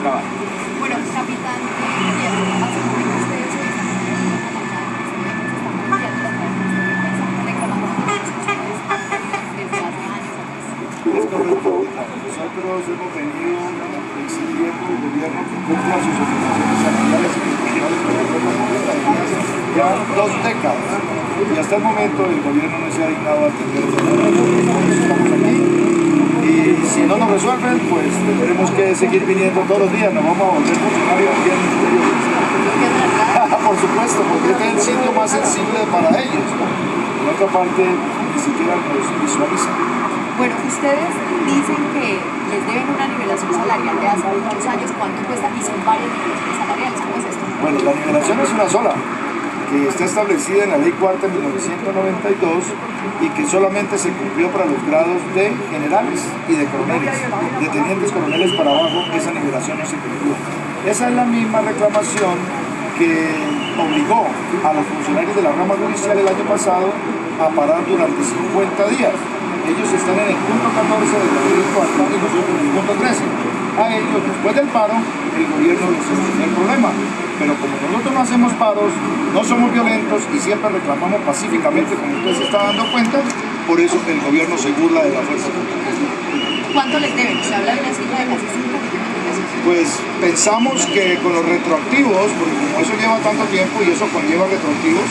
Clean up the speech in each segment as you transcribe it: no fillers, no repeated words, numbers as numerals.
trabajo. Bueno, capitán, hace poquito ustedes hoy están reclamando derechos que ustedes han tenido desde hace años atrás. Es correcto, nosotros hemos venido exigiendo al gobierno que cumpla sus obligaciones salariales y culturales con la fuerza pública ya 2 décadas. Y hasta el momento el gobierno no se ha dignado a atender esa situación. Por eso estamos aquí. Y si no nos resuelven, pues tendremos que seguir viniendo todos los días. Nos vamos a volver funcionarios aquí en el Ministerio de Justicia. Por supuesto, porque este es el sitio más sensible para ellos. En otra parte, ni siquiera nos visualizan. Bueno, ustedes dicen que les deben una nivelación salarial de hace muchos años. ¿Cuánto cuesta? Y son varias nivelaciones salariales. ¿Cómo es esto? Bueno, la nivelación es una sola, que está establecida en la Ley Cuarta de 1992 y que solamente se cumplió para los grados de generales y de coroneles. De tenientes coroneles para abajo, esa nivelación no se cumplió. Esa es la misma reclamación que obligó a los funcionarios de la rama judicial el año pasado a parar durante 50 días. Ellos están en el punto 14 de la Ley Cuarta y nosotros en el punto 13. A ellos, después del paro, el gobierno les solucionó el problema. Pero como nosotros no hacemos paros, no somos violentos y siempre reclamamos pacíficamente, como usted se está dando cuenta, por eso el gobierno se burla de la fuerza pública. ¿Cuánto les deben? Se habla de una cifra de casi 5 millones de pesos. Pues pensamos que con los retroactivos, porque como eso lleva tanto tiempo y eso conlleva retroactivos,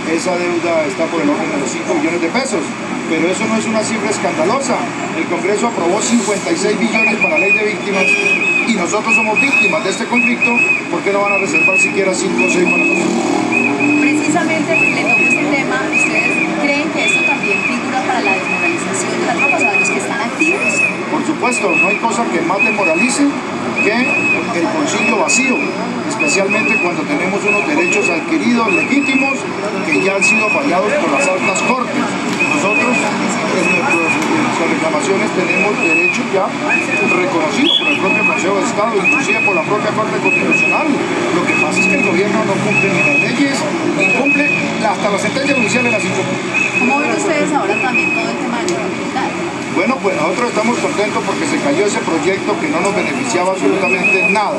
esa deuda está por el orden de los 5 millones de pesos. Pero eso no es una cifra escandalosa. El Congreso aprobó 56 billones para la ley de víctimas y nosotros somos víctimas de este conflicto. ¿Por qué no van a reservar siquiera 5 o 6 para nosotros? Precisamente le toco este tema. ¿Ustedes creen que esto también figura para la desmoralización de las tropas, a los que están activos? Por supuesto, no hay cosa que más demoralice que el bolsillo vacío, especialmente cuando tenemos unos derechos adquiridos legítimos que ya han sido fallados por las altas cortes. Nosotros en nuestras reclamaciones tenemos derechos ya reconocidos por el propio Consejo de Estado, inclusive por la propia Corte Constitucional. Lo que pasa es que el gobierno no cumple ni las leyes, ni cumple hasta las sentencias judiciales las incumple. ¿Cómo ven ustedes ahora también todo el tema del guerra militar? Bueno, pues nosotros estamos contentos porque se cayó ese proyecto que no nos beneficiaba absolutamente nada.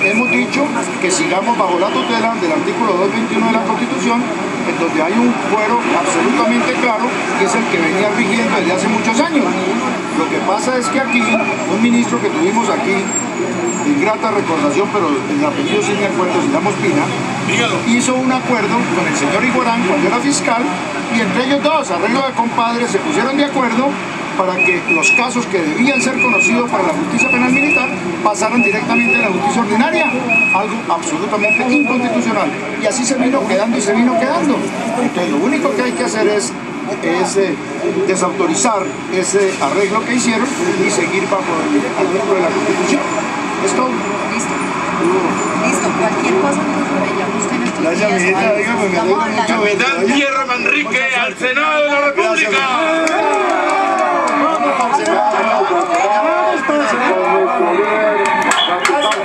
Hemos dicho que sigamos bajo la tutela del artículo 221 de la Constitución, en donde hay un fuero absolutamente claro, que es el que venía rigiendo desde hace muchos años. Lo que pasa es que aquí, un ministro que tuvimos aquí, de ingrata recordación, pero el apellido sí me acuerdo, se llama Ospina, hizo un acuerdo con el señor Iguarán cuando era fiscal, y entre ellos dos, arreglo de compadres, se pusieron de acuerdo para que los casos que debían ser conocidos para la justicia penal militar pasaran directamente a la justicia ordinaria, algo absolutamente inconstitucional. Y así se vino quedando y se vino quedando. Entonces lo único que hay que hacer es desautorizar ese arreglo que hicieron y seguir bajo el artículo de la Constitución. Es todo. Listo. Listo. Cualquier cosa me llama usted en estos Gracias, días. mijita. Dígame, me alegro mucho. Capitán Pierre Manrique al Senado de la República. Gracias.